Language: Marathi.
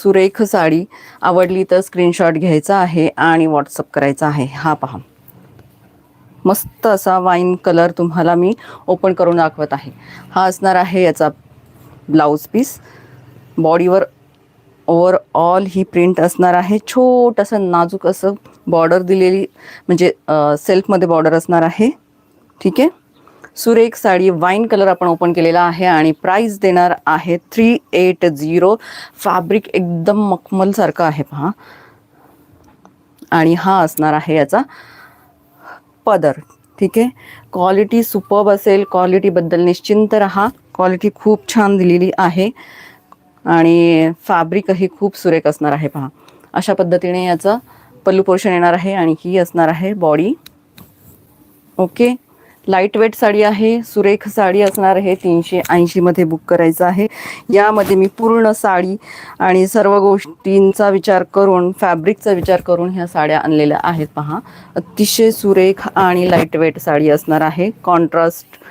सुरेख साडी आवडली तर स्क्रीनशॉट घ्यायचा आहे आणि व्हॉट्सअप करायचा आहे. हा पहा, मस्त असा वाईन कलर तुम्हाला मी ओपन करून दाखवत आहे. हा असणार आहे याचा ब्लाऊज पीस. बॉडीवर ओव्हरऑल ही प्रिंट असणार आहे. छोटंसं नाजूक असं बॉर्डर दिलेली, म्हणजे सेल्फमध्ये बॉर्डर असणार आहे. ठीक आहे. सुरेख साडी वाईन कलर आपण ओपन केलेला आहे आणि प्राइस देणार आहे 380. फॅब्रिक एकदम मखमल सारखं आहे पहा. आणि हा असणार आहे याचा पदर. ठीक आहे. क्वालिटी सुपर्ब असेल. क्वालिटीबद्दल निश्चिंत राहा. क्वालिटी खूप छान दिलेली आहे आणि फॅब्रिकही खूप सुरेख असणार आहे पहा. अशा पद्धतीने याचं पल्लू पोर्शन येणार आहे आणि ही असणार आहे body. Okay. Light weight sari आहे, सुरेख साडी असणार आहे. 380 मध्ये बुक करायचं आहे. यामध्ये मी पूर्ण साडी आणि सर्व गोष्टींचा विचार करून, फॅब्रिकचा विचार करून ह्या साड्या आणलेल्या आहेत पहा. अतिशय सुरेख आणि लाईट वेट साडी असणार आहे. कॉन्ट्रास्ट